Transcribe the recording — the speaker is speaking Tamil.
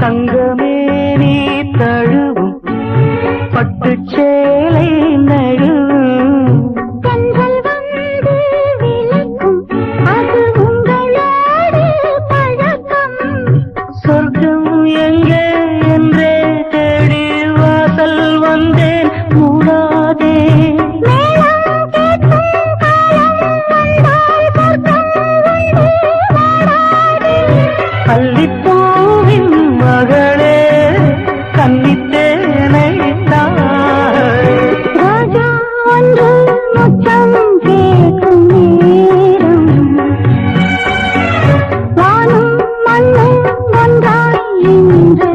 தங்கமே நீ தழுவும் பட்டுச் சேலை நழுவும் கண்கள் வந்து விளக்கும் அது உங்களோடு பழக்கம். சொர்க்கம் எங்கே என்றே தேடி வாசல் வந்தேன் மூடாதே. மேளம் கேட்கும் காலம் வந்தால் சொர்க்கம் வந்து வாடாதே. அல்லிப்பூவின் மகளே கன்னித்தேனை தாய். ராஜா ஒன்று முத்தம் கேட்கும் நேரம் வானும் மண்ணும் ஒன்றாய் நின்ற